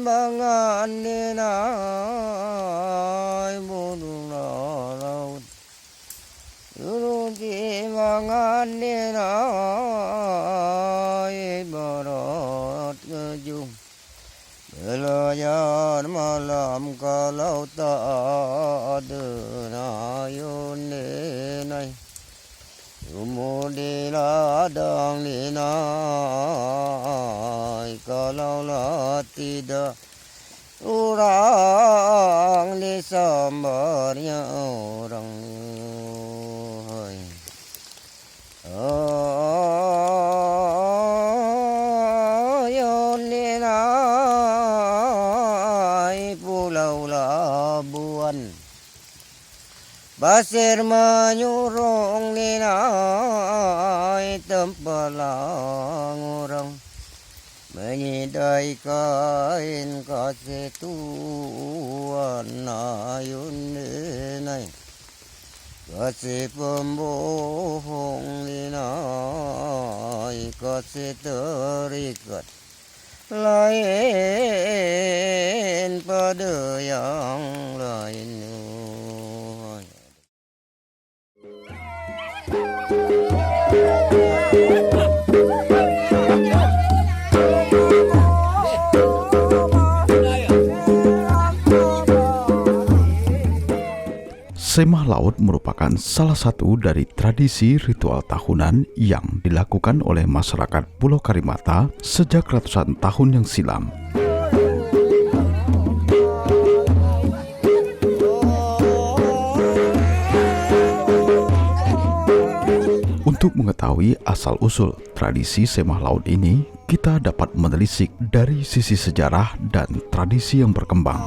mangan dinai burung laut Yuruki mangan dinai barat kejung Belajar malam kalau tak ada nayun dinai Umur di ladang dinai Kalaulah tidak orang disambarnya orang Ayun dinai Pulau Labuan Pasir menyurung dinai tempelang orang Menyidai kain kasih tuan ayun dinai Kasih pembohong dinai Kasih terikat lain pada yang lain Semah laut merupakan salah satu dari tradisi ritual tahunan yang dilakukan oleh masyarakat Pulau Karimata sejak ratusan tahun yang silam. Untuk mengetahui asal-usul tradisi semah laut ini, kita dapat menelisik dari sisi sejarah dan tradisi yang berkembang.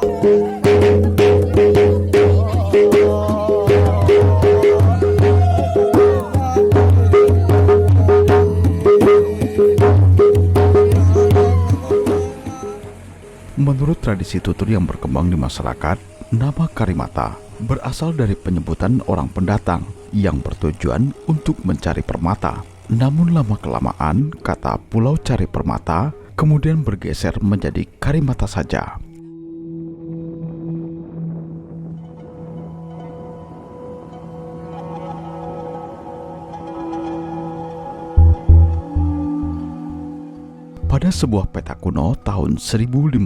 Menurut tradisi tutur yang berkembang di masyarakat, nama Karimata berasal dari penyebutan orang pendatang yang bertujuan untuk mencari permata. Namun lama-kelamaan kata Pulau Cari Permata kemudian bergeser menjadi Karimata saja. Pada sebuah peta kuno tahun 1596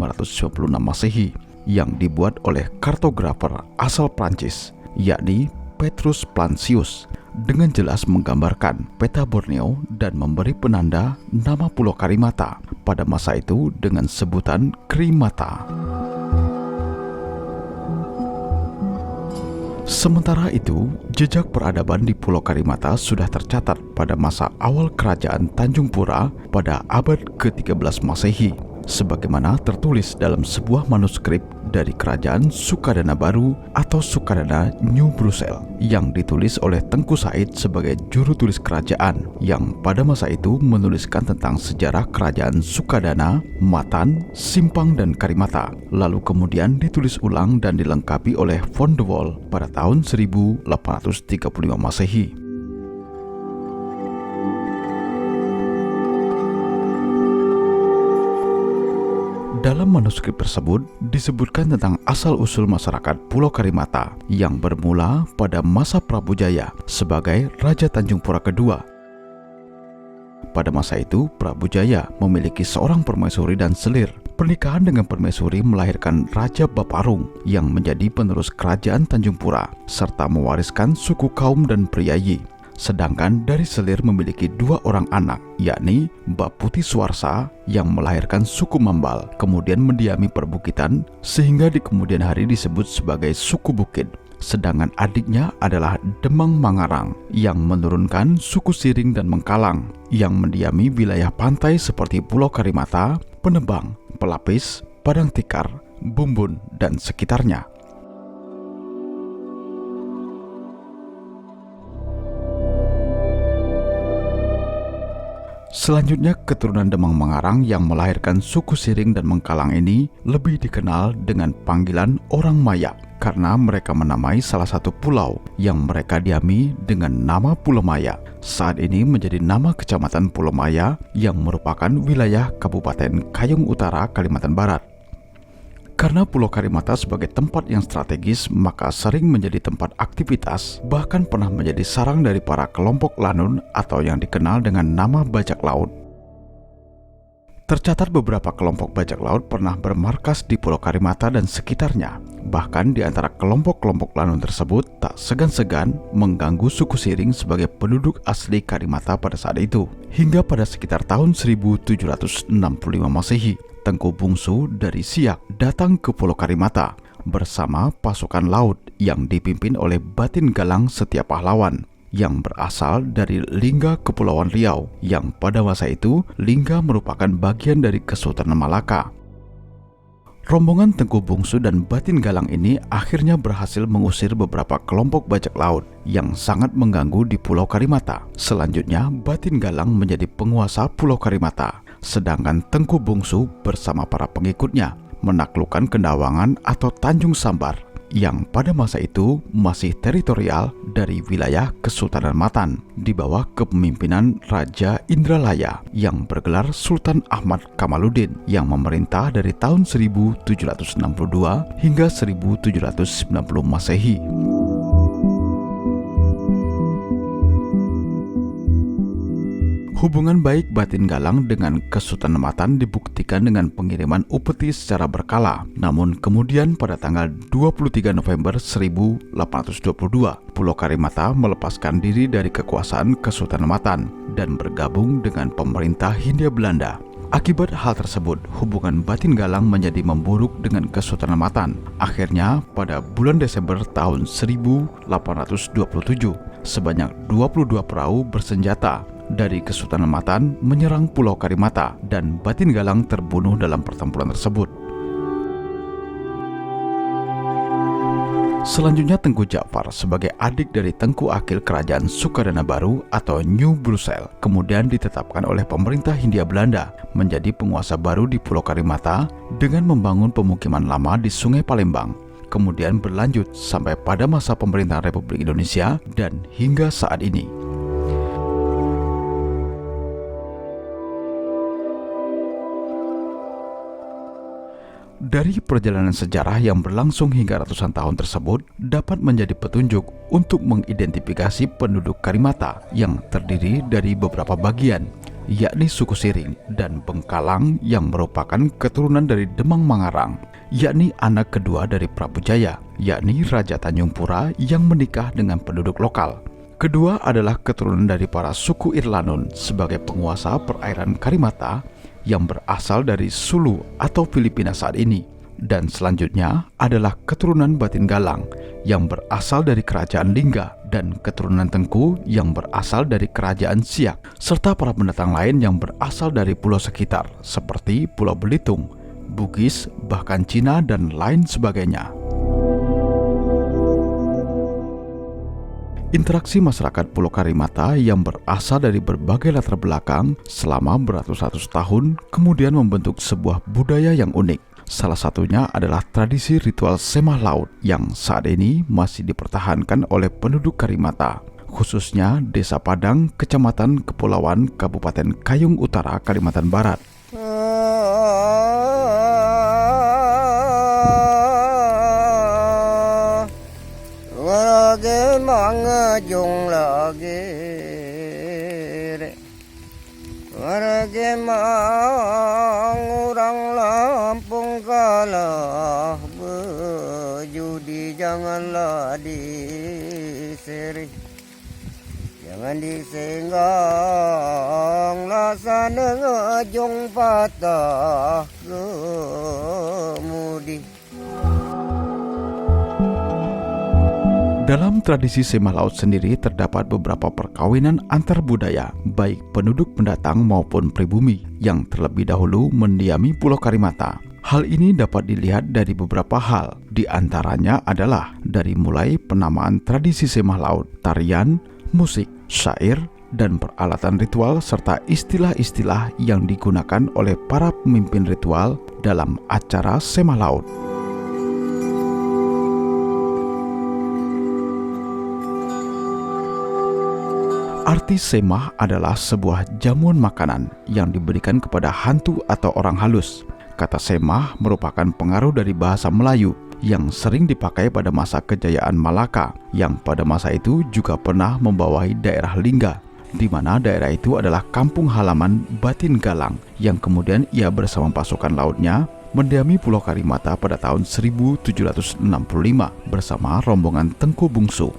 Masehi yang dibuat oleh kartografer asal Prancis, yakni Petrus Plancius, dengan jelas menggambarkan peta Borneo dan memberi penanda nama Pulau Karimata pada masa itu dengan sebutan Krimata. Sementara itu, jejak peradaban di Pulau Karimata sudah tercatat pada masa awal kerajaan Tanjung Pura pada abad ke-13 Masehi, sebagaimana tertulis dalam sebuah manuskrip dari Kerajaan Sukadana Baru atau Sukadana New Brussels yang ditulis oleh Tengku Said sebagai juru tulis kerajaan yang pada masa itu menuliskan tentang sejarah kerajaan Sukadana, Matan, Simpang, dan Karimata, lalu kemudian ditulis ulang dan dilengkapi oleh Von de Wall pada tahun 1835 Masehi. Dalam manuskrip tersebut disebutkan tentang asal-usul masyarakat Pulau Karimata yang bermula pada masa Prabu Jaya sebagai Raja Tanjung Pura kedua. Pada masa itu, Prabu Jaya memiliki seorang permaisuri dan selir. Pernikahan dengan permaisuri melahirkan Raja Baparung yang menjadi penerus kerajaan Tanjung Pura serta mewariskan suku Kaum dan Priyayi. Sedangkan dari selir memiliki dua orang anak, yakni Mbak Putih Suarsa yang melahirkan suku Mambal, kemudian mendiami perbukitan sehingga di kemudian hari disebut sebagai suku Bukit. Sedangkan adiknya adalah Demang Mangarang yang menurunkan suku Siring dan Mengkalang yang mendiami wilayah pantai seperti Pulau Karimata, Penebang, Pelapis, Padang Tikar, Bumbun, dan sekitarnya. Selanjutnya, keturunan Demang Mangarang yang melahirkan suku Siring dan Mengkalang ini lebih dikenal dengan panggilan orang Maya karena mereka menamai salah satu pulau yang mereka diami dengan nama Pulau Maya. Saat ini menjadi nama Kecamatan Pulau Maya yang merupakan wilayah Kabupaten Kayong Utara, Kalimantan Barat. Karena Pulau Karimata sebagai tempat yang strategis, maka sering menjadi tempat aktivitas, bahkan pernah menjadi sarang dari para kelompok lanun atau yang dikenal dengan nama bajak laut. Tercatat beberapa kelompok bajak laut pernah bermarkas di Pulau Karimata dan sekitarnya. Bahkan di antara kelompok-kelompok lanun tersebut tak segan-segan mengganggu suku Siring sebagai penduduk asli Karimata pada saat itu. Hingga pada sekitar tahun 1765 Masehi, Tengku Bungsu dari Siak datang ke Pulau Karimata bersama pasukan laut yang dipimpin oleh Batin Galang Setia Pahlawan yang berasal dari Lingga Kepulauan Riau, yang pada masa itu Lingga merupakan bagian dari Kesultanan Malaka. Rombongan Tengku Bungsu dan Batin Galang ini akhirnya berhasil mengusir beberapa kelompok bajak laut yang sangat mengganggu di Pulau Karimata. Selanjutnya, Batin Galang menjadi penguasa Pulau Karimata, sedangkan Tengku Bungsu bersama para pengikutnya menaklukkan Kendawangan atau Tanjung Sambar yang pada masa itu masih teritorial dari wilayah Kesultanan Matan di bawah kepemimpinan Raja Indralaya yang bergelar Sultan Ahmad Kamaluddin yang memerintah dari tahun 1762 hingga 1790 Masehi. Hubungan baik Batin Galang dengan Kesultanan Matan dibuktikan dengan pengiriman upeti secara berkala. Namun kemudian pada tanggal 23 November 1822, Pulau Karimata melepaskan diri dari kekuasaan Kesultanan Matan dan bergabung dengan pemerintah Hindia Belanda. Akibat hal tersebut, hubungan Batin Galang menjadi memburuk dengan Kesultanan Matan. Akhirnya, pada bulan Desember tahun 1827, sebanyak 22 perahu bersenjata dari Kesultanan Matan menyerang Pulau Karimata dan Batin Galang terbunuh dalam pertempuran tersebut. Selanjutnya Tengku Ja'far sebagai adik dari Tengku Akil Kerajaan Sukadana Baru atau New Brussels kemudian ditetapkan oleh pemerintah Hindia Belanda menjadi penguasa baru di Pulau Karimata dengan membangun pemukiman lama di Sungai Palembang. Kemudian berlanjut sampai pada masa pemerintahan Republik Indonesia dan hingga saat ini. Dari perjalanan sejarah yang berlangsung hingga ratusan tahun tersebut dapat menjadi petunjuk untuk mengidentifikasi penduduk Karimata yang terdiri dari beberapa bagian, yakni suku Siring dan Bengkalang yang merupakan keturunan dari Demang Mangarang, yakni anak kedua dari Prabu Jaya, yakni Raja Tanjung Pura yang menikah dengan penduduk lokal. Kedua adalah keturunan dari para suku Irlanun sebagai penguasa perairan Karimata yang berasal dari Sulu atau Filipina saat ini. Dan selanjutnya adalah keturunan Batin Galang yang berasal dari Kerajaan Lingga dan keturunan Tengku yang berasal dari Kerajaan Siak, serta para pendatang lain yang berasal dari pulau sekitar seperti Pulau Belitung, Bugis, bahkan Cina dan lain sebagainya. Interaksi masyarakat Pulau Karimata yang berasal dari berbagai latar belakang selama beratus-ratus tahun kemudian membentuk sebuah budaya yang unik. Salah satunya adalah tradisi ritual semah laut yang saat ini masih dipertahankan oleh penduduk Karimata, khususnya Desa Padang, Kecamatan Kepulauan, Kabupaten Kayung Utara, Kalimantan Barat. Lagi mangajung lagi re, lagi mangurang Lampung kalah berjudi janganlah diseri, jangan disenggang lasana ngejung patah kemudi. Dalam tradisi semah laut sendiri terdapat beberapa perkawinan antar budaya, baik penduduk pendatang maupun pribumi yang terlebih dahulu mendiami Pulau Karimata. Hal ini dapat dilihat dari beberapa hal, di antaranya adalah dari mulai penamaan tradisi semah laut, tarian, musik, syair, dan peralatan ritual serta istilah-istilah yang digunakan oleh para pemimpin ritual dalam acara semah laut. Arti semah adalah sebuah jamuan makanan yang diberikan kepada hantu atau orang halus. Kata semah merupakan pengaruh dari bahasa Melayu yang sering dipakai pada masa kejayaan Malaka, yang pada masa itu juga pernah membawahi daerah Lingga, di mana daerah itu adalah kampung halaman Batin Galang, yang kemudian ia bersama pasukan lautnya mendiami Pulau Karimata pada tahun 1765 bersama rombongan Tengku Bungsu.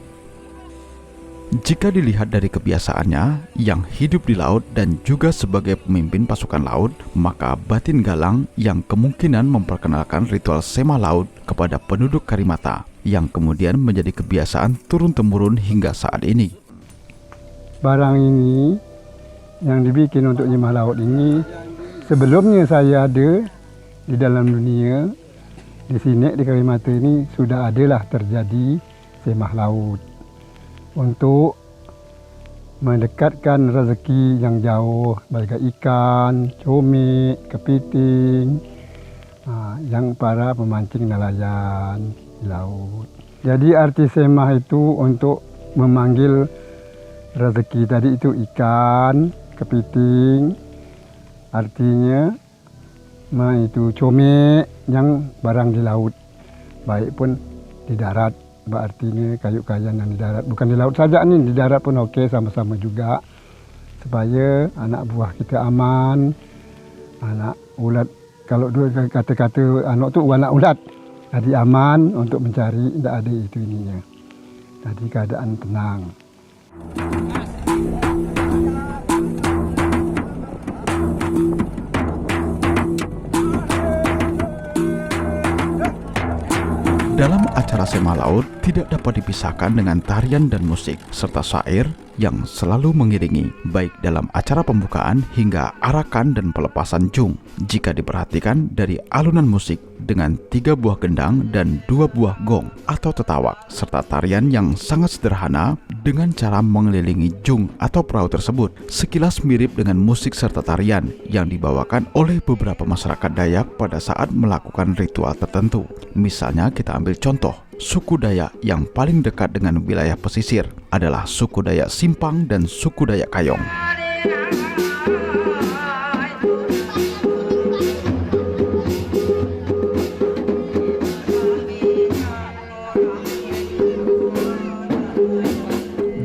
Jika dilihat dari kebiasaannya yang hidup di laut dan juga sebagai pemimpin pasukan laut, maka Batin Galang yang kemungkinan memperkenalkan ritual semah laut kepada penduduk Karimata, yang kemudian menjadi kebiasaan turun-temurun hingga saat ini. Barang ini yang dibikin untuk semah laut ini, sebelumnya saya ada di dalam dunia, di sini di Karimata ini sudah adalah terjadi semah laut untuk mendekatkan rezeki yang jauh, baik ikan, cumi, kepiting, yang para pemancing nelayan di laut. Jadi arti semah itu untuk memanggil rezeki tadi itu ikan, kepiting, artinya itu cumi yang barang di laut, baik pun di darat. Artinya kayu-kayan yang di darat, bukan di laut saja nih, di darat pun oke, sama-sama juga, supaya anak buah kita aman, anak ulat, kalau dulu kata-kata anak tu anak ulat, jadi aman untuk mencari, tidak ada itu ininya, jadi keadaan tenang. Dalam acara semah laut tidak dapat dipisahkan dengan tarian dan musik serta syair yang selalu mengiringi, baik dalam acara pembukaan hingga arakan dan pelepasan jung. Jika diperhatikan dari alunan musik dengan 3 buah gendang dan 2 buah gong atau tetawak, serta tarian yang sangat sederhana dengan cara mengelilingi jung atau perahu tersebut, sekilas mirip dengan musik serta tarian yang dibawakan oleh beberapa masyarakat Dayak pada saat melakukan ritual tertentu. Misalnya kita ambil contoh, suku Dayak yang paling dekat dengan wilayah pesisir adalah suku Dayak Simpang dan suku Dayak Kayong.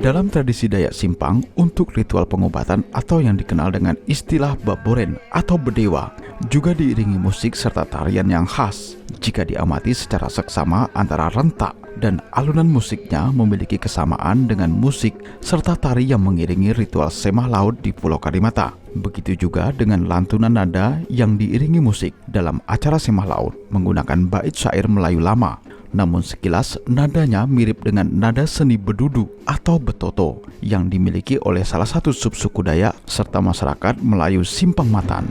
Dalam tradisi Dayak Simpang, untuk ritual pengobatan atau yang dikenal dengan istilah baboren atau bedewa, juga diiringi musik serta tarian yang khas. Jika diamati secara seksama antara rentak dan alunan musiknya memiliki kesamaan dengan musik serta tari yang mengiringi ritual semah laut di Pulau Karimata. Begitu juga dengan lantunan nada yang diiringi musik dalam acara semah laut menggunakan bait syair Melayu lama. Namun sekilas nadanya mirip dengan nada seni bedudu atau betoto yang dimiliki oleh salah satu subsuku Dayak serta masyarakat Melayu Simpang Matan.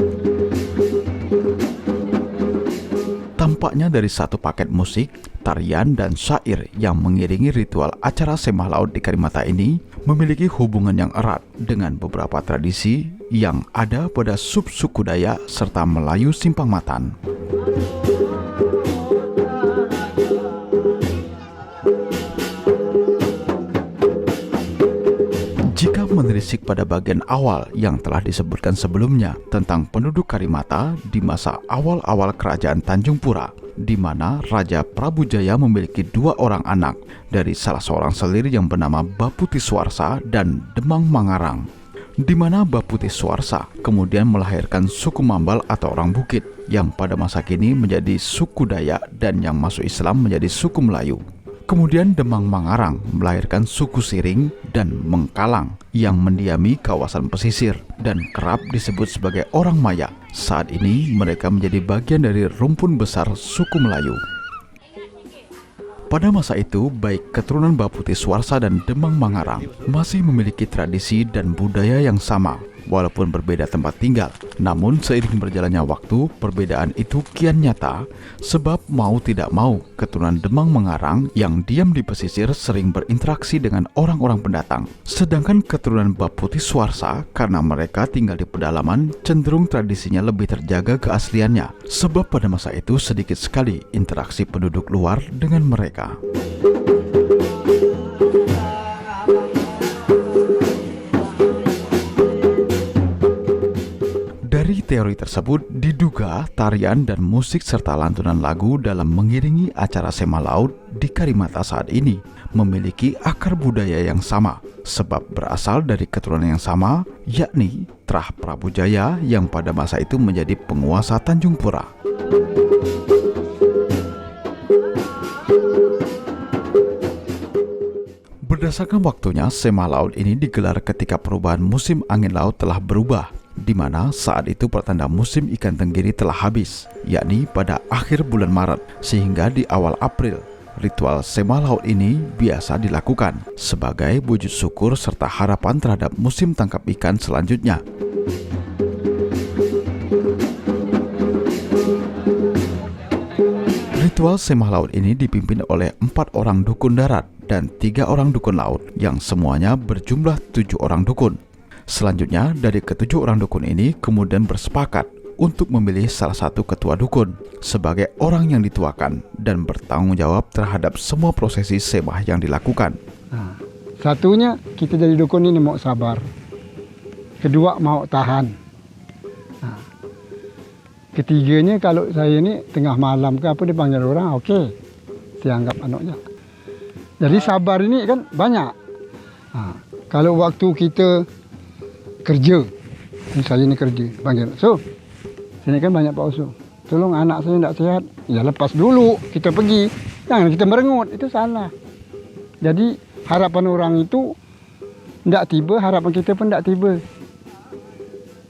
Tampaknya dari satu paket musik, tarian, dan syair yang mengiringi ritual acara semah laut di Karimata ini memiliki hubungan yang erat dengan beberapa tradisi yang ada pada subsuku Dayak serta Melayu Simpang Matan. Jika menelisik pada bagian awal yang telah disebutkan sebelumnya tentang penduduk Karimata di masa awal-awal kerajaan Tanjung Pura, di mana Raja Prabu Jaya memiliki 2 orang anak dari salah seorang selir yang bernama Baputi Swarsa dan Demang Mangarang, di mana Baputi Swarsa kemudian melahirkan suku Mambal atau orang bukit yang pada masa kini menjadi suku Dayak dan yang masuk Islam menjadi suku Melayu. Kemudian Demang Mangarang melahirkan suku Siring dan Mengkalang yang mendiami kawasan pesisir dan kerap disebut sebagai orang Maya. Saat ini mereka menjadi bagian dari rumpun besar suku Melayu. Pada masa itu, baik keturunan Baputi Swarsa dan Demang Mangarang masih memiliki tradisi dan budaya yang sama, walaupun berbeda tempat tinggal. Namun seiring berjalannya waktu, perbedaan itu kian nyata, sebab mau tidak mau keturunan Demang Mangarang yang diam di pesisir sering berinteraksi dengan orang-orang pendatang. Sedangkan keturunan Baputi Swarsa, karena mereka tinggal di pedalaman, cenderung tradisinya lebih terjaga keasliannya, sebab pada masa itu sedikit sekali interaksi penduduk luar dengan mereka. Dari teori tersebut diduga tarian dan musik serta lantunan lagu dalam mengiringi acara Sema Laut di Karimata saat ini memiliki akar budaya yang sama, sebab berasal dari keturunan yang sama, yakni Trah Prabu Jaya yang pada masa itu menjadi penguasa Tanjung Pura. Berdasarkan waktunya, Sema Laut ini digelar ketika perubahan musim angin laut telah berubah, di mana saat itu pertanda musim ikan tenggiri telah habis, yakni pada akhir bulan Maret, sehingga di awal April. Ritual Sema Laut ini biasa dilakukan sebagai wujud syukur serta harapan terhadap musim tangkap ikan selanjutnya. Ritual Sema Laut ini dipimpin oleh 4 orang dukun darat dan 3 orang dukun laut yang semuanya berjumlah 7 orang dukun. Selanjutnya, dari ke-7 orang dukun ini kemudian bersepakat untuk memilih salah satu ketua dukun sebagai orang yang dituakan dan bertanggung jawab terhadap semua prosesi semah yang dilakukan. Nah, satunya kita jadi dukun ini mau sabar. Kedua mau tahan. Nah, ketiganya kalau saya ini tengah malam ke apa dipanggil orang, oke, saya anggap anaknya. Jadi sabar ini kan banyak. Nah, kalau waktu kita kerja, saya ini kerja, panggil, so, sini kan banyak Pak Usu, tolong anak saya tidak sehat, ya lepas dulu, kita pergi, jangan kita merengut, itu salah. Jadi harapan orang itu tidak tiba, harapan kita pun tidak tiba.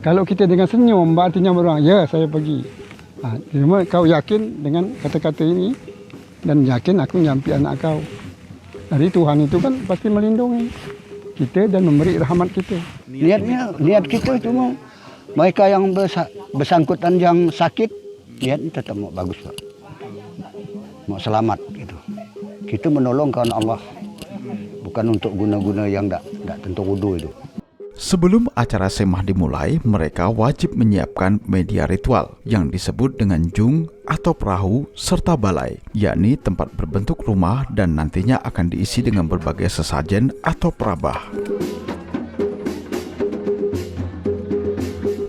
Kalau kita dengan senyum, artinya orang, ya saya pergi. Nah, cuma kau yakin dengan kata-kata ini, dan yakin aku nyampi anak kau. Jadi Tuhan itu kan pasti melindungi kita dan memberi rahmat kita. Niat kita cuma mereka yang bersangkutan yang sakit, niatnya tetap mau bagus Pak. Mau selamat gitu. Kita menolong karena Allah. Bukan untuk guna-guna yang tidak tentu wudu itu. Sebelum acara semah dimulai, mereka wajib menyiapkan media ritual yang disebut dengan jung atau perahu serta balai, yakni tempat berbentuk rumah dan nantinya akan diisi dengan berbagai sesajen atau perabah.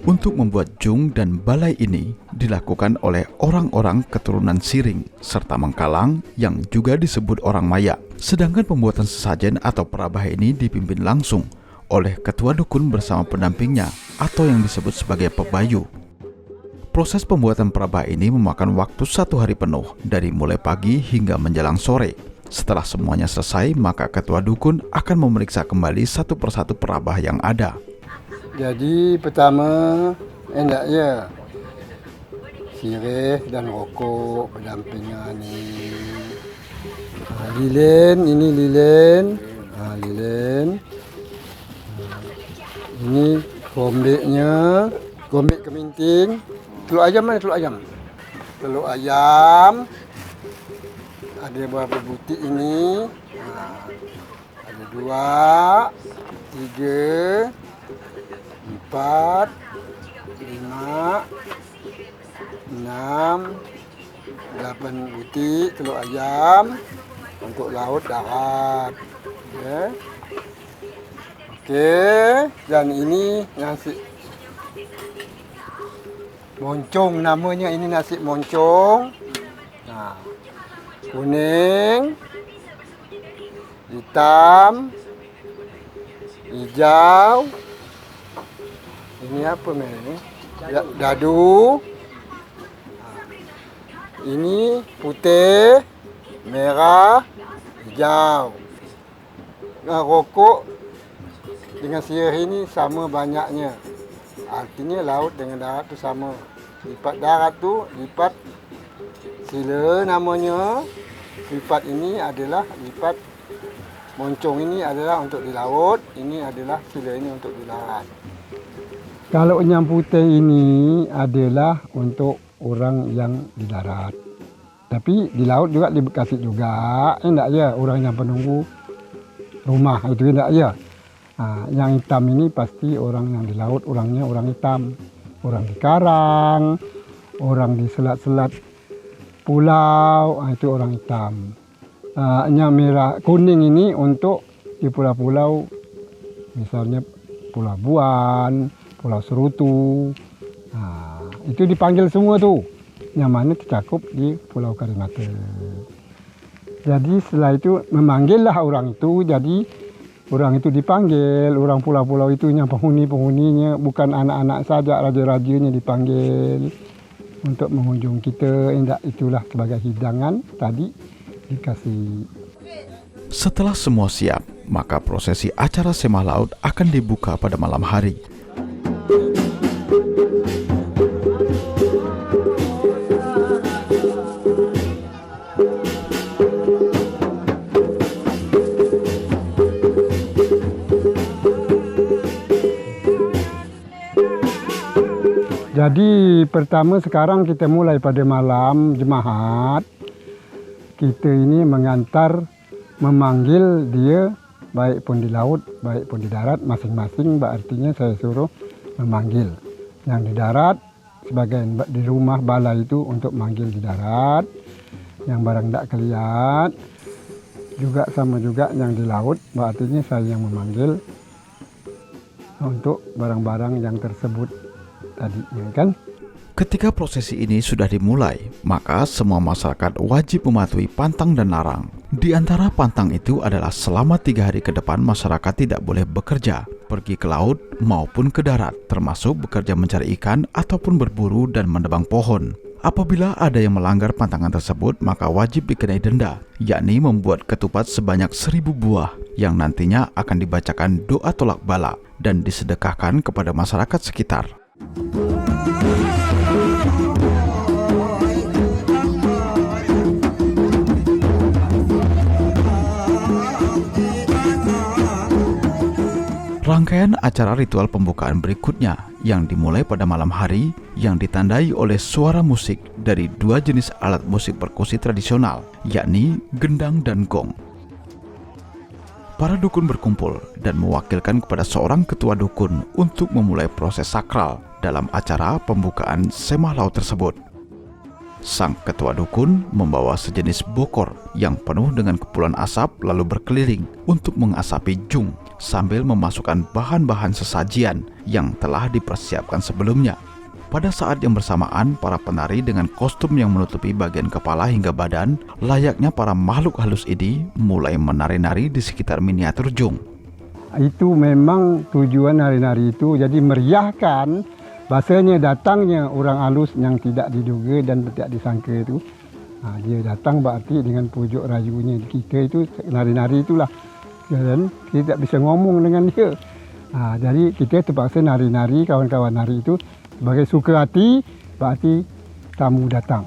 Untuk membuat jung dan balai ini dilakukan oleh orang-orang keturunan Siring serta Mengkalang yang juga disebut orang Maya. Sedangkan pembuatan sesajen atau perabah ini dipimpin langsung oleh ketua dukun bersama pendampingnya atau yang disebut sebagai pebayu. Proses pembuatan perabah ini memakan waktu 1 hari penuh dari mulai pagi hingga menjelang sore. Setelah semuanya selesai, maka ketua dukun akan memeriksa kembali satu persatu perabah yang ada. Jadi pertama, endak ya, sirih dan rokok berdampingan ini. Lilin, ini lilin. Lilin. Ini gombeknya, gombek keminting. Telur ayam mana telur ayam? Telur ayam. Ada berapa butik ini? Ada 2, 3, 4, 5, 6, 8 butik telur ayam untuk laut darat. Okay. Okey, dan ini nasi moncong namanya, ini nasi moncong. Nah, kuning, hitam, hijau. Ini apa ni? Dadu. Ini putih, merah, hijau. Nah, rokok dengan sirih ini sama banyaknya. Artinya laut dengan darat tu sama. Lipat darat tu lipat sila namanya. Lipat ini adalah lipat moncong, ini adalah untuk di laut, ini adalah sila ini untuk di darat. Kalau yang putih ini adalah untuk orang yang di darat. Tapi di laut juga dikasih juga. Enggak ya, orang yang penunggu rumah itu enggak ya. Yang hitam ini pasti orang yang di laut, orangnya orang hitam. Orang di karang, orang di selat-selat pulau, itu orang hitam. Yang merah kuning ini untuk di pulau-pulau, misalnya Pulau Buan, Pulau Serutu, Itu dipanggil semua tuh, yang mana tercakup di Pulau Karimata. Jadi setelah itu memanggillah orang itu, jadi orang itu dipanggil, orang pulau-pulau itu yang penghuni-penghuninya, bukan anak-anak saja, raja-rajanya dipanggil untuk mengunjung kita. Itulah sebagai hidangan tadi dikasih. Setelah semua siap, maka prosesi acara semah laut akan dibuka pada malam hari. Jadi pertama sekarang kita mulai pada malam jemaat. Kita ini memanggil dia, baik pun di laut, baik pun di darat, masing-masing artinya saya suruh memanggil. Yang di darat, sebagian di rumah balai itu untuk manggil di darat. Yang barang tidak kelihat, juga sama juga yang di laut, artinya saya yang memanggil untuk barang-barang yang tersebut tadi, kan? Ketika prosesi ini sudah dimulai, maka semua masyarakat wajib mematuhi pantang dan larang. Di antara pantang itu adalah selama 3 hari ke depan masyarakat tidak boleh bekerja, pergi ke laut maupun ke darat, termasuk bekerja mencari ikan ataupun berburu dan menebang pohon. Apabila ada yang melanggar pantangan tersebut, maka wajib dikenai denda, yakni membuat ketupat sebanyak 1000 buah yang nantinya akan dibacakan doa tolak bala dan disedekahkan kepada masyarakat sekitar. Rangkaian acara ritual pembukaan berikutnya yang dimulai pada malam hari yang ditandai oleh suara musik dari 2 jenis alat musik perkusi tradisional, yakni gendang dan gong. Para dukun berkumpul dan mewakilkan kepada seorang ketua dukun untuk memulai proses sakral dalam acara pembukaan semah laut tersebut. Sang ketua dukun membawa sejenis bokor yang penuh dengan kepulan asap lalu berkeliling untuk mengasapi jung sambil memasukkan bahan-bahan sesajian yang telah dipersiapkan sebelumnya. Pada saat yang bersamaan, para penari dengan kostum yang menutupi bagian kepala hingga badan, layaknya para makhluk halus ini mulai menari-nari di sekitar miniatur jung. Itu memang tujuan nari-nari itu, jadi meriahkan. Bahasanya datangnya orang halus yang tidak diduga dan tidak disangka itu. Dia datang berarti dengan pujuk rayunya kita itu, nari-nari itulah. Dan kita tak bisa ngomong dengan dia. Jadi kita terpaksa nari-nari, kawan-kawan nari itu sebagai suka hati, berarti tamu datang.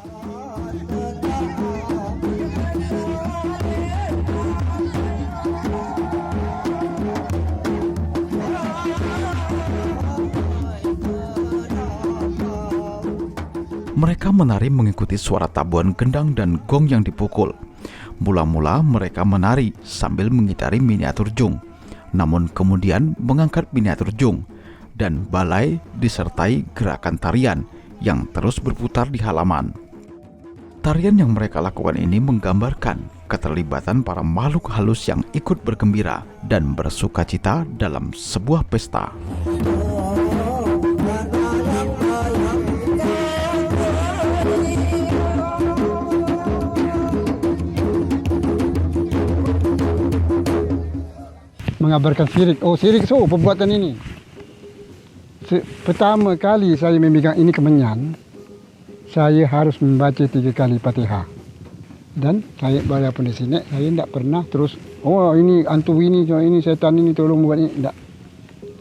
Mereka menari mengikuti suara tabuhan gendang dan gong yang dipukul. Mula-mula mereka menari sambil mengitari miniatur jung, namun kemudian mengangkat miniatur jung dan balai disertai gerakan tarian yang terus berputar di halaman. Tarian yang mereka lakukan ini menggambarkan keterlibatan para makhluk halus yang ikut bergembira dan bersukacita dalam sebuah pesta. Mengabarkan sirik. Sirik perbuatan ini. Pertama kali saya memegang ini kemenyan, saya harus membaca 3 kali Fatihah. Dan saya walaupun di sini, saya tidak pernah terus, ini hantu ini setan ini tolong buat ini. Tidak.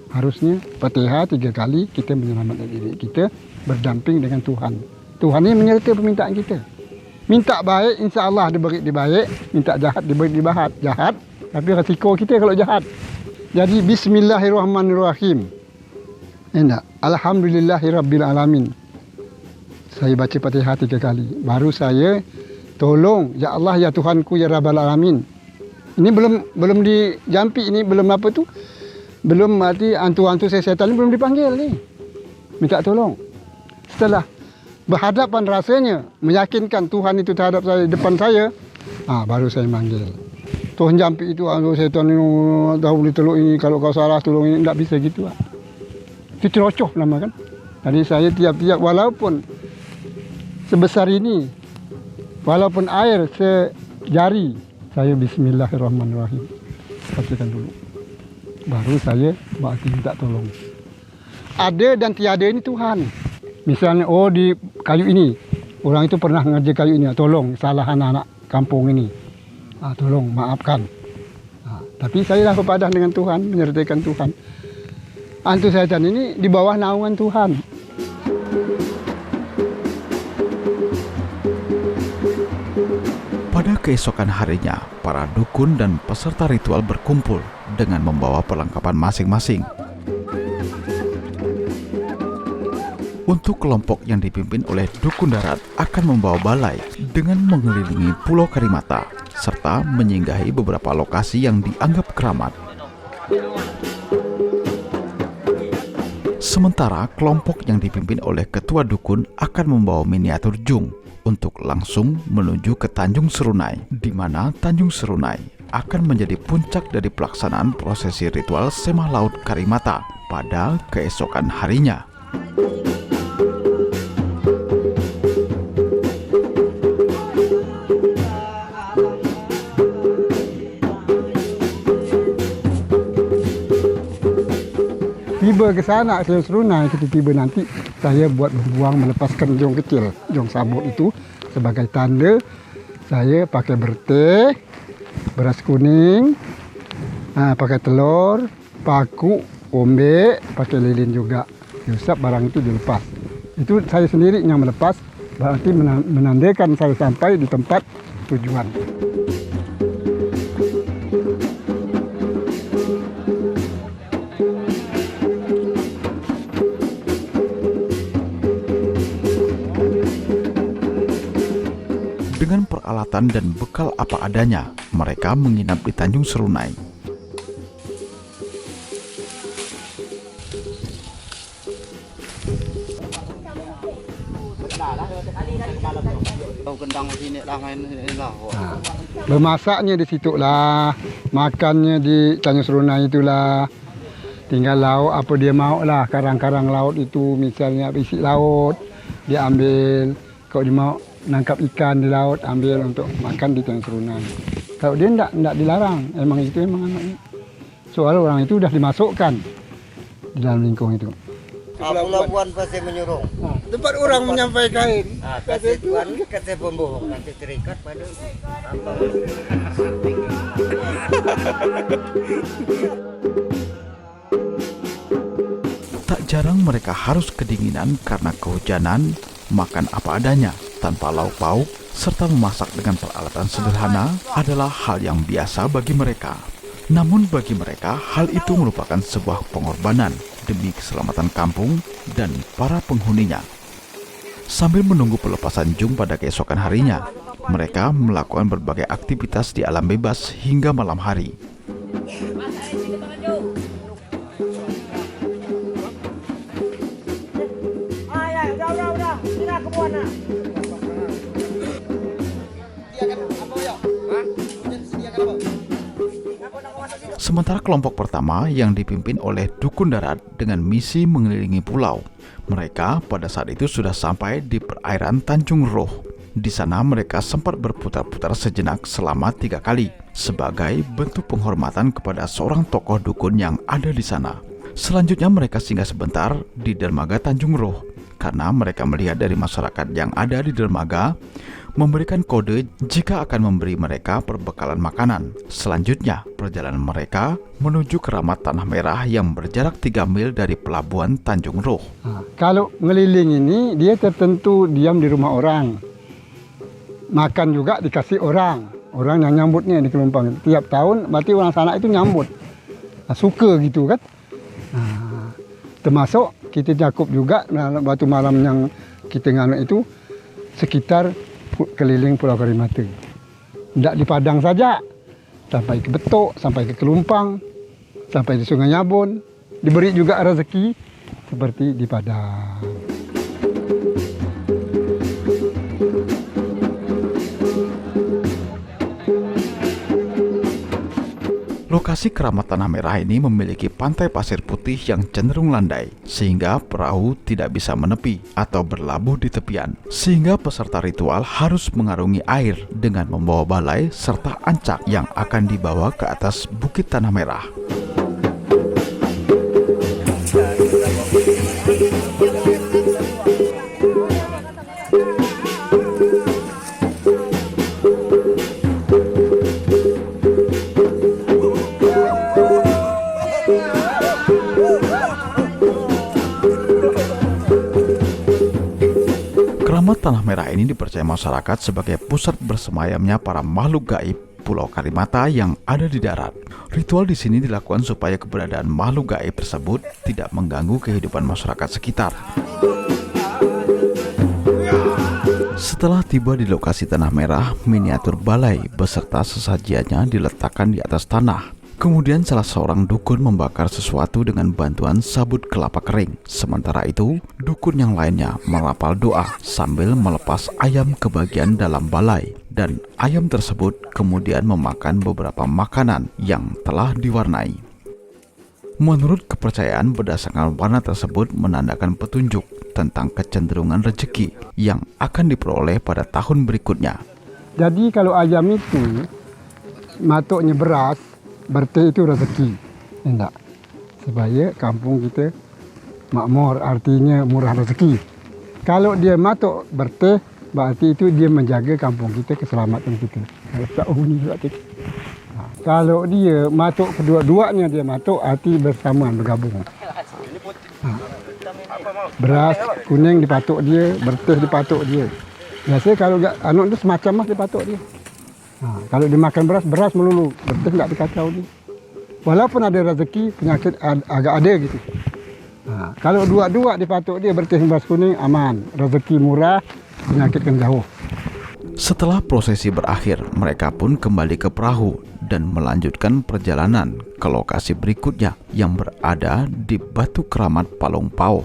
Harusnya Fatihah 3 kali, kita menyelamatkan diri kita, berdamping dengan Tuhan. Tuhan ini menyertai permintaan kita. Minta baik, insya Allah diberi baik. Minta jahat, diberi jahat. Tapi resiko kita kalau jahat. Jadi bismillahirrahmanirrahim. Alhamdulillahirrabbilalamin. Saya baca Fatihah 3 kali. Baru saya tolong, ya Allah ya Tuhanku ya Rabbal Alamin. Ini belum dijampi, ini belum apa tu? Belum mati hantu-hantu setan ini belum dipanggil ni. Minta tolong. Setelah berhadapan rasanya meyakinkan Tuhan itu terhadap saya depan saya, baru saya manggil. Tuhan jampi itu, setan ini tahu boleh tolong ini, kalau kau salah tolong ini, tidak bisa gitu. Itu cerocoh nama kan. Jadi saya tiap-tiap walaupun sebesar ini, walaupun air sejari, saya bismillahirrahmanirrahim. Bacakan dulu. Baru saya minta tolong. Ada dan tiada ini Tuhan. Misalnya, di kayu ini, orang itu pernah ngerjain kayu ini, tolong, salah anak-anak kampung ini. Tolong, maafkan. Tapi saya dah berpadah dengan Tuhan, menyertaikan Tuhan. Hantu setan ini di bawah naungan Tuhan. Pada keesokan harinya, para dukun dan peserta ritual berkumpul dengan membawa perlengkapan masing-masing. Untuk kelompok yang dipimpin oleh dukun darat akan membawa balai dengan mengelilingi Pulau Karimata serta menyinggahi beberapa lokasi yang dianggap keramat. Sementara kelompok yang dipimpin oleh ketua dukun akan membawa miniatur jung untuk langsung menuju ke Tanjung Serunai, di mana Tanjung Serunai akan menjadi puncak dari pelaksanaan prosesi ritual Semah Laut Karimata pada keesokan harinya. Tiba ke sana, saya Serunai, kita tiba nanti saya buat berbuang melepaskan jong kecil, jong sabut itu sebagai tanda saya pakai berteh, beras kuning, pakai telur, paku, ombe, pakai lilin juga. Diusap barang itu dilepas. Itu saya sendiri yang melepas, berarti menandakan saya sampai di tempat tujuan. Dengan peralatan dan bekal apa adanya, mereka menginap di Tanjung Serunai. Bermasaknya di situ lah, makannya di Tanjung Serunai itulah. Tinggal laut apa dia mau lah, karang-karang laut itu misalnya isi laut, dia ambil. Kalau dia mau nangkap ikan di laut, ambil untuk makan di Tanjung Serunai. Kalau dia tidak dilarang, emang itu emang anaknya. Soal orang itu sudah dimasukkan di dalam lingkung itu. Pelabuhan Pasir Menyurung. Tempat orang menyampaikan. Kasih Tuhan, kasih pembohong, kasih terikat pada Tak jarang mereka harus kedinginan karena kehujanan, makan apa adanya, tanpa lauk pauk, serta memasak dengan peralatan sederhana adalah hal yang biasa bagi mereka. Namun bagi mereka, hal itu merupakan sebuah pengorbanan demi keselamatan kampung dan para penghuninya. Sambil menunggu pelepasan jung pada keesokan harinya, mereka melakukan berbagai aktivitas di alam bebas hingga malam hari. Sementara kelompok pertama yang dipimpin oleh dukun darat dengan misi mengelilingi pulau, mereka pada saat itu sudah sampai di perairan Tanjung Roh. Di sana mereka sempat berputar-putar sejenak selama 3 kali sebagai bentuk penghormatan kepada seorang tokoh dukun yang ada di sana. Selanjutnya mereka singgah sebentar di dermaga Tanjung Roh karena mereka melihat dari masyarakat yang ada di dermaga memberikan kode jika akan memberi mereka perbekalan makanan. Selanjutnya, perjalanan mereka menuju keramat Tanah Merah yang berjarak 3 mil dari pelabuhan Tanjung Roh. Kalau ngeliling ini, dia tertentu diam di rumah orang. Makan juga dikasih orang. Orang yang nyambutnya di Kelumpang. Tiap tahun, berarti orang sana itu nyambut. Suka gitu kan. Termasuk kita cakup juga batu malam yang kita nganut itu sekitar keliling Pulau Karimata. Tidak di Padang saja, sampai ke Betok, sampai ke Kelumpang, sampai di Sungai Nyabon. Diberi juga rezeki seperti di Padang. Lokasi keramat Tanah Merah ini memiliki pantai pasir putih yang cenderung landai, sehingga perahu tidak bisa menepi atau berlabuh di tepian. Sehingga peserta ritual harus mengarungi air dengan membawa balai serta ancak yang akan dibawa ke atas Bukit Tanah Merah. Keramat Tanah Merah ini dipercaya masyarakat sebagai pusat bersemayamnya para makhluk gaib Pulau Karimata yang ada di darat. Ritual di sini dilakukan supaya keberadaan makhluk gaib tersebut tidak mengganggu kehidupan masyarakat sekitar. Setelah tiba di lokasi Tanah Merah, miniatur balai beserta sesajiannya diletakkan di atas tanah. Kemudian salah seorang dukun membakar sesuatu dengan bantuan sabut kelapa kering. Sementara itu, dukun yang lainnya merapal doa sambil melepas ayam ke bagian dalam balai. Dan ayam tersebut kemudian memakan beberapa makanan yang telah diwarnai. Menurut kepercayaan, berdasarkan warna tersebut menandakan petunjuk tentang kecenderungan rezeki yang akan diperoleh pada tahun berikutnya. Jadi kalau ayam itu matuknya beras, berteh itu rezeki, enggak? Supaya kampung kita makmur, artinya murah rezeki. Kalau dia matuk berteh, berarti itu dia menjaga kampung kita, keselamatan kita. Kalau dia matuk kedua-duanya, dia matuk, arti bersamaan, bergabung. Beras kuning dipatuk dia, berteh dipatuk dia. Biasanya kalau anak itu semacam mas dipatuk dia. Kalau dimakan beras melulu, berteh nggak dikacau dia. Walaupun ada rezeki, penyakit agak ada gitu. Kalau dua-dua dipatuk dia, berteh beras kuning, aman. Rezeki murah, penyakit kan jauh. Setelah prosesi berakhir, mereka pun kembali ke perahu dan melanjutkan perjalanan ke lokasi berikutnya yang berada di Batu Keramat Palung Pauh.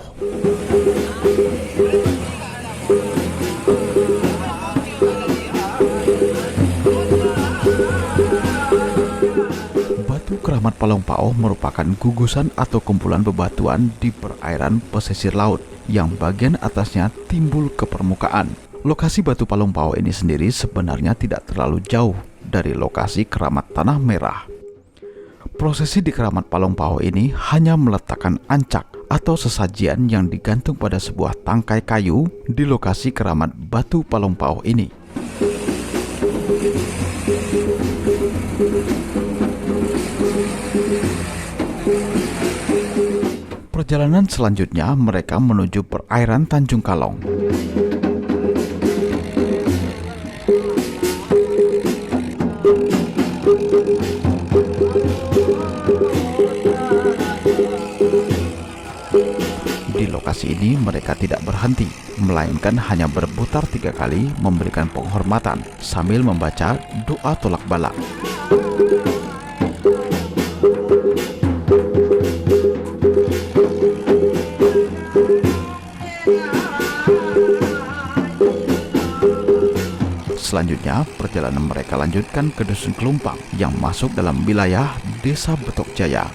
Batu Keramat Palung Pauh merupakan gugusan atau kumpulan bebatuan di perairan pesisir laut yang bagian atasnya timbul ke permukaan. Lokasi Batu Palung Pauh ini sendiri sebenarnya tidak terlalu jauh dari lokasi Keramat Tanah Merah. Prosesi di Keramat Palung Pauh ini hanya meletakkan ancak atau sesajian yang digantung pada sebuah tangkai kayu di lokasi Keramat Batu Palung Pauh ini. Perjalanan selanjutnya mereka menuju perairan Tanjung Kalong. Di lokasi ini mereka tidak berhenti, melainkan hanya berputar 3 kali memberikan penghormatan sambil membaca doa tolak bala. Selanjutnya, perjalanan mereka lanjutkan ke Dusun Kelumpang yang masuk dalam wilayah Desa Betok Jaya.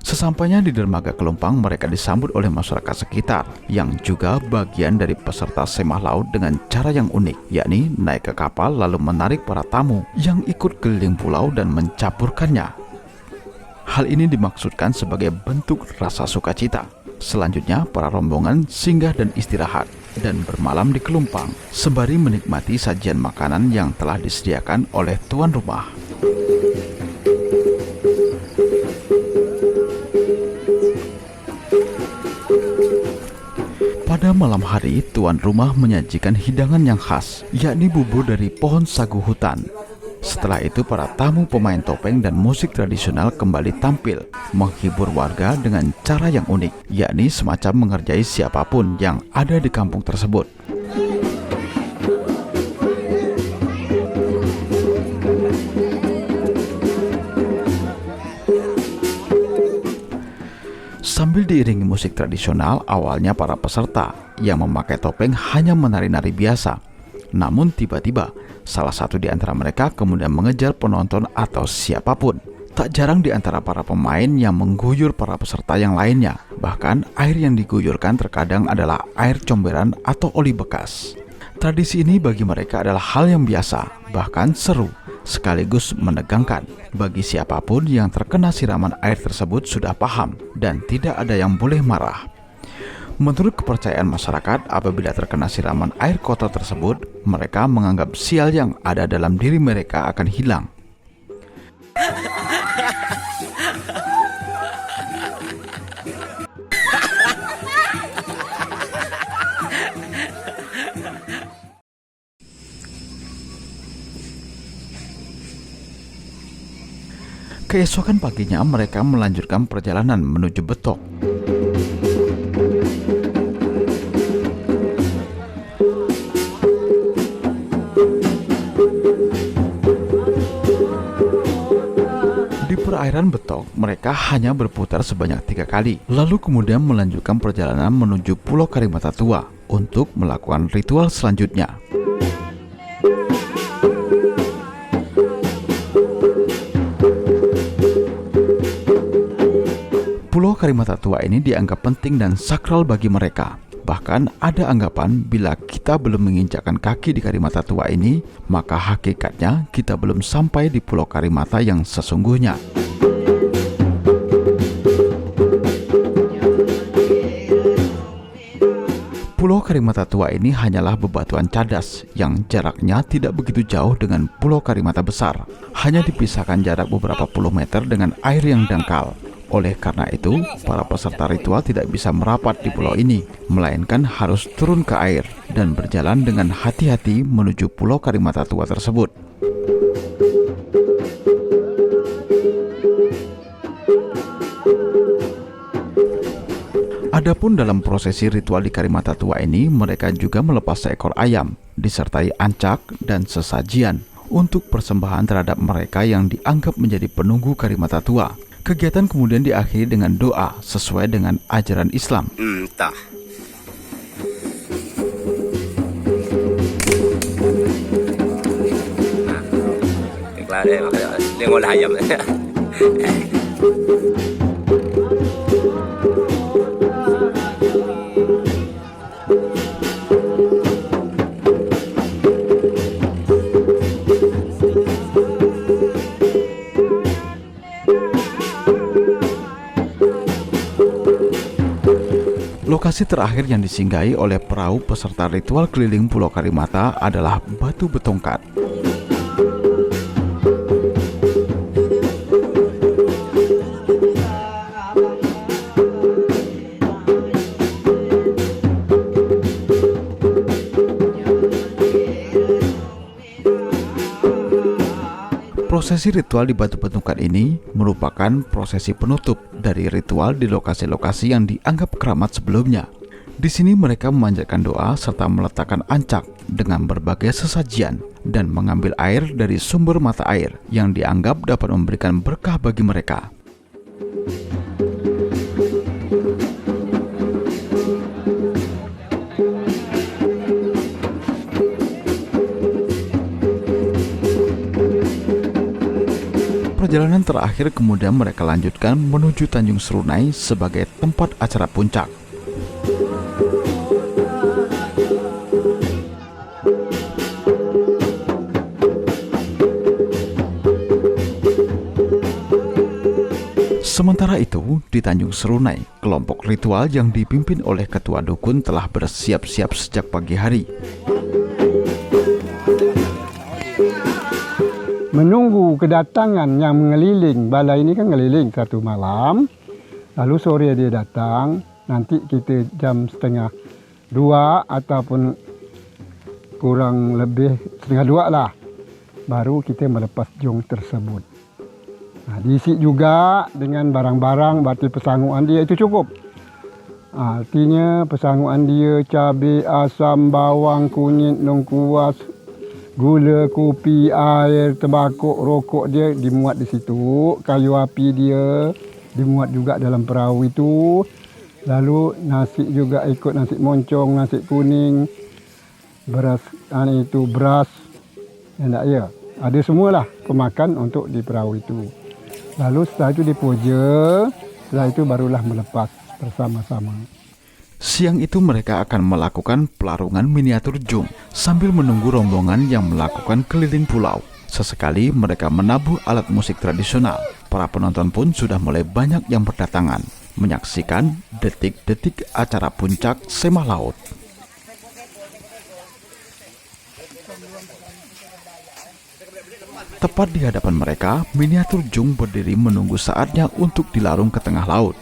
Sesampainya di dermaga Kelumpang, mereka disambut oleh masyarakat sekitar yang juga bagian dari peserta semah laut dengan cara yang unik, yakni naik ke kapal lalu menarik para tamu yang ikut keliling pulau dan mencampurkannya. Hal ini dimaksudkan sebagai bentuk rasa sukacita. Selanjutnya, para rombongan singgah dan istirahat dan bermalam di Kelumpang sembari menikmati sajian makanan yang telah disediakan oleh tuan rumah. Pada malam hari, tuan rumah menyajikan hidangan yang khas, yakni bubur dari pohon sagu hutan. Setelah itu, para tamu pemain topeng dan musik tradisional kembali tampil, menghibur warga dengan cara yang unik, yakni semacam mengerjai siapapun yang ada di kampung tersebut. Sambil diiringi musik tradisional, awalnya para peserta yang memakai topeng hanya menari-nari biasa. Namun tiba-tiba, salah satu di antara mereka kemudian mengejar penonton atau siapapun. Tak jarang di antara para pemain yang mengguyur para peserta yang lainnya. Bahkan air yang diguyurkan terkadang adalah air comberan atau oli bekas. Tradisi ini bagi mereka adalah hal yang biasa, bahkan seru, sekaligus menegangkan. Bagi siapapun yang terkena siraman air tersebut sudah paham dan tidak ada yang boleh marah. Menurut kepercayaan masyarakat, apabila terkena siraman air kotor tersebut, mereka menganggap sial yang ada dalam diri mereka akan hilang. Keesokan paginya mereka melanjutkan perjalanan menuju Betok. Di perairan Betok, mereka hanya berputar sebanyak 3 kali, lalu kemudian melanjutkan perjalanan menuju Pulau Karimata Tua untuk melakukan ritual selanjutnya. Pulau Karimata Tua ini dianggap penting dan sakral bagi mereka. Bahkan ada anggapan bila kita belum menginjakkan kaki di Karimata Tua ini, maka hakikatnya kita belum sampai di Pulau Karimata yang sesungguhnya. Pulau Karimata Tua ini hanyalah bebatuan cadas yang jaraknya tidak begitu jauh dengan Pulau Karimata Besar. Hanya dipisahkan jarak beberapa puluh meter dengan air yang dangkal. Oleh karena itu, para peserta ritual tidak bisa merapat di pulau ini, melainkan harus turun ke air dan berjalan dengan hati-hati menuju Pulau Karimata Tua tersebut. Adapun dalam prosesi ritual di Karimata Tua ini, mereka juga melepas seekor ayam, disertai ancak dan sesajian untuk persembahan terhadap mereka yang dianggap menjadi penunggu Karimata Tua. Kegiatan kemudian diakhiri dengan doa sesuai dengan ajaran Islam. Entah. Nah, deh, makanya dia ngolah ayam. Lokasi terakhir yang disinggahi oleh perahu peserta ritual keliling Pulau Karimata adalah Batu Betongkat. Prosesi ritual di Batu Betongkat ini merupakan prosesi penutup dari ritual di lokasi-lokasi yang dianggap keramat sebelumnya. Di sini mereka memanjatkan doa serta meletakkan ancak dengan berbagai sesajian dan mengambil air dari sumber mata air yang dianggap dapat memberikan berkah bagi mereka. Perjalanan terakhir kemudian mereka lanjutkan menuju Tanjung Serunai sebagai tempat acara puncak. Sementara itu, di Tanjung Serunai, kelompok ritual yang dipimpin oleh ketua dukun telah bersiap-siap sejak pagi hari. Menunggu kedatangan yang mengeliling, balai ini kan ngeliling satu malam, lalu sore dia datang, nanti kita jam 1:30 ataupun kurang lebih 1:30 lah, baru kita melepas jong tersebut. Nah, diisi juga dengan barang-barang, berarti pesanguan dia itu cukup. Artinya pesanguan dia cabai, asam, bawang, kunyit, lengkuas, gula, kopi, air, tembakau, rokok dia dimuat di situ. Kayu api dia dimuat juga dalam perahu itu. Lalu nasi juga ikut, nasi moncong, nasi kuning, beras, beras. Ya, ada semualah pemakan untuk di perahu itu. Lalu setelah itu dipuja, setelah itu barulah melepas bersama-sama. Siang itu mereka akan melakukan pelarungan miniatur jung sambil menunggu rombongan yang melakukan keliling pulau. Sesekali mereka menabuh alat musik tradisional. Para penonton pun sudah mulai banyak yang berdatangan menyaksikan detik-detik acara puncak Semah Laut. Tepat di hadapan mereka, miniatur jung berdiri menunggu saatnya untuk dilarung ke tengah laut.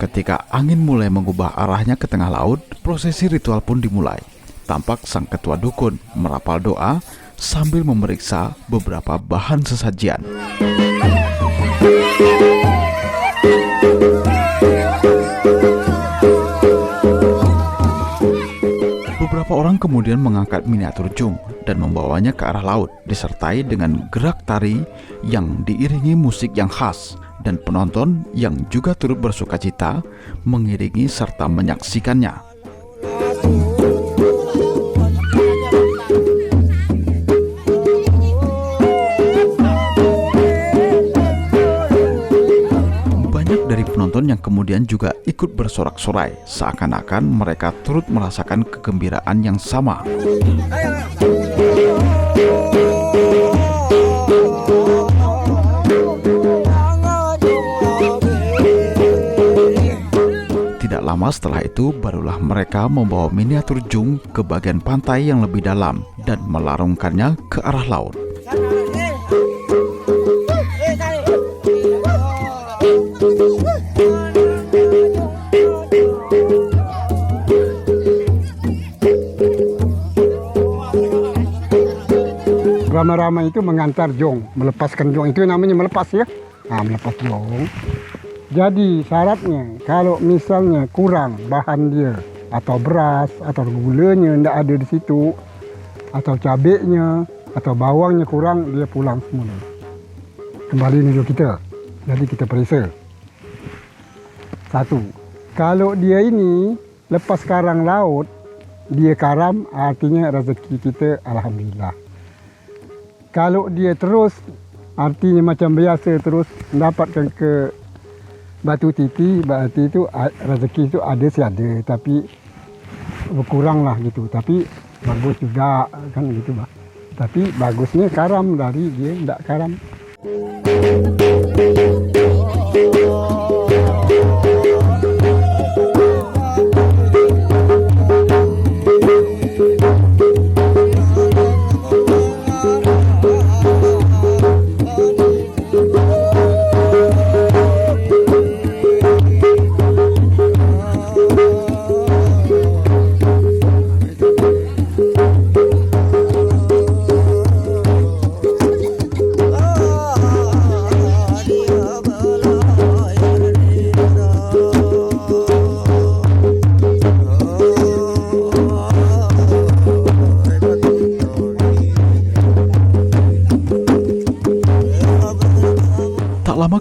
Ketika angin mulai mengubah arahnya ke tengah laut, prosesi ritual pun dimulai. Tampak sang ketua dukun merapal doa sambil memeriksa beberapa bahan sesajian. Beberapa orang kemudian mengangkat miniatur jung dan membawanya ke arah laut, disertai dengan gerak tari yang diiringi musik yang khas, dan penonton yang juga turut bersukacita mengiringi serta menyaksikannya. Banyak dari penonton yang kemudian juga ikut bersorak-sorai, seakan-akan mereka turut merasakan kegembiraan yang sama. Tidak lama setelah itu, barulah mereka membawa miniatur jung ke bagian pantai yang lebih dalam dan melarungkannya ke arah laut. Ramai-ramai itu mengantar jong, melepaskan jong, itu namanya melepas ya. Melepas jong. Jadi syaratnya kalau misalnya kurang bahan dia, atau beras, atau gulanya tidak ada di situ, atau cabenya, atau bawangnya kurang, dia pulang semula. Kembali menuju kita, jadi kita periksa. Satu, kalau dia ini lepas karang laut, dia karam, artinya rezeki kita alhamdulillah. Kalau dia terus, artinya macam biasa terus mendapatkan ke batu titi, berarti itu rezeki itu ada sih ada, tapi berkurang lah gitu. Tapi bagus juga kan gitu bah. Tapi bagusnya karam dari dia tidak karam.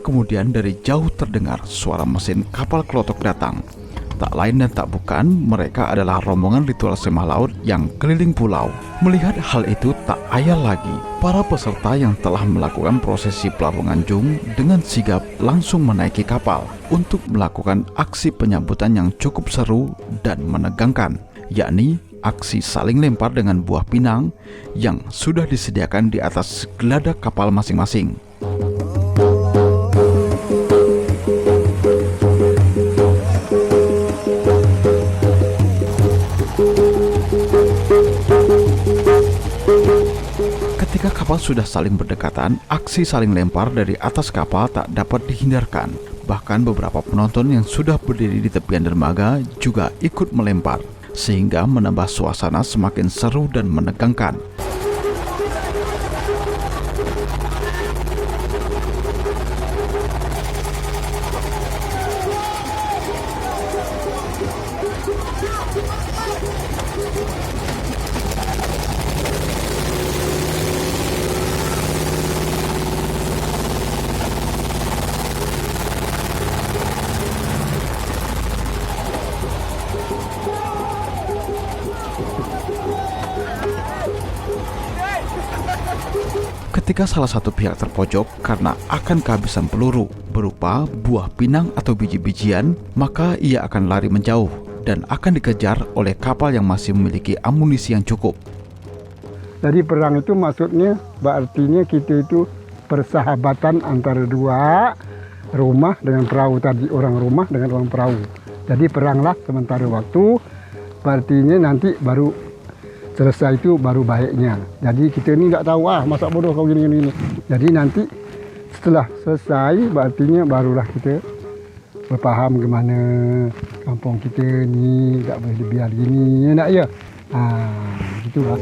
Kemudian dari jauh terdengar suara mesin kapal klotok datang. Tak lain dan tak bukan, mereka adalah rombongan ritual Semah Laut yang keliling pulau. Melihat hal itu tak ayal lagi, para peserta yang telah melakukan prosesi pelarungan jung dengan sigap langsung menaiki kapal untuk melakukan aksi penyambutan yang cukup seru dan menegangkan, yakni aksi saling lempar dengan buah pinang yang sudah disediakan di atas geladak kapal masing-masing. Ketika kapal sudah saling berdekatan, aksi saling lempar dari atas kapal tak dapat dihindarkan. Bahkan beberapa penonton yang sudah berdiri di tepian dermaga juga ikut melempar, sehingga menambah suasana semakin seru dan menegangkan. Ketika salah satu pihak terpojok karena akan kehabisan peluru berupa buah pinang atau biji-bijian, maka ia akan lari menjauh dan akan dikejar oleh kapal yang masih memiliki amunisi yang cukup. Jadi perang itu maksudnya berartinya kita itu persahabatan antara dua rumah dengan perahu tadi, orang rumah dengan orang perahu. Jadi peranglah sementara waktu, artinya nanti baru selesai itu baru baiknya. Jadi kita ni tak tahu masa bodoh kau gini. Jadi nanti setelah selesai artinya barulah kita berpaham gimana kampung kita ni tak boleh dibiar gini, ya nak ya. Gitulah.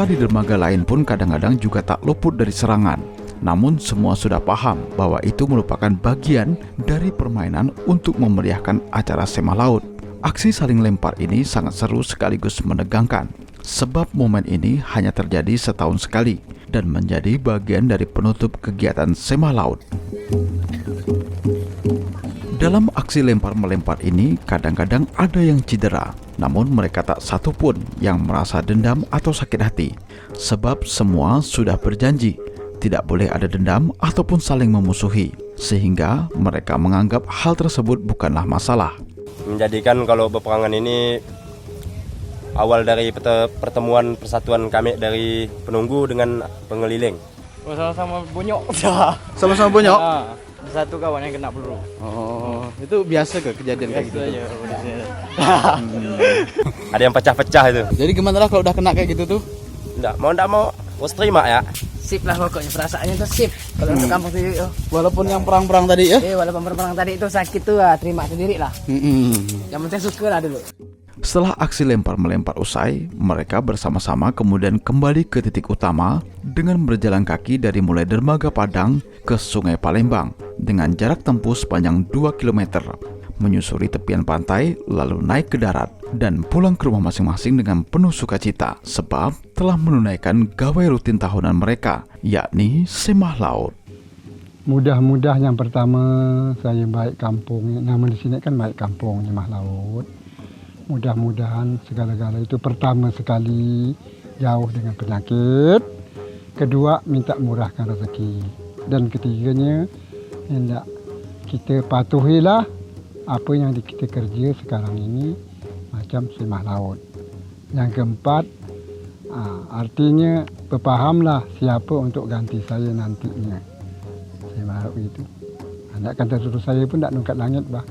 Di dermaga lain pun kadang-kadang juga tak luput dari serangan. Namun semua sudah paham bahwa itu merupakan bagian dari permainan untuk memeriahkan acara Semah Laut. Aksi saling lempar ini sangat seru sekaligus menegangkan, sebab momen ini hanya terjadi setahun sekali dan menjadi bagian dari penutup kegiatan Semah Laut. Dalam aksi lempar-melempar ini, kadang-kadang ada yang cedera, namun mereka tak satu pun yang merasa dendam atau sakit hati, sebab semua sudah berjanji tidak boleh ada dendam ataupun saling memusuhi, sehingga mereka menganggap hal tersebut bukanlah masalah. Menjadikan kalau peperangan ini awal dari pertemuan persatuan kami dari penunggu dengan pengeliling. Sama-sama bonyok. Sama-sama bonyok? Satu kawan yang kena peluru. Oh, itu biasa ke kejadian kayak gitu? Ada yang pecah-pecah itu. Jadi gimana lah kalau udah kena kayak gitu tuh? Nggak mau, harus terima ya. Sip lah pokoknya, perasaannya tuh sip. Kalau untuk kampung sendiri Walaupun yang perang-perang tadi ya? walaupun perang tadi itu sakit tuh terima sendiri lah. Yang penting suka lah dulu. Setelah aksi lempar-melempar usai, mereka bersama-sama kemudian kembali ke titik utama dengan berjalan kaki dari mulai dermaga Padang ke Sungai Palembang dengan jarak tempuh sepanjang 2 km, menyusuri tepian pantai lalu naik ke darat dan pulang ke rumah masing-masing dengan penuh sukacita sebab telah menunaikan gawai rutin tahunan mereka, yakni Semah Laut. Mudah-mudah yang pertama saya baik kampung, nama di sini kan baik kampung Semah Laut. Mudah-mudahan segala-gala itu pertama sekali jauh dengan penyakit, kedua minta murahkan rezeki, dan ketiganya hendak kita patuhilah apa yang kita kerja sekarang ini macam Semah Laut. Yang keempat, artinya berpahamlah siapa untuk ganti saya nantinya. Semah Laut itu. Anak kata suruh saya pun tak nungkat langit bah.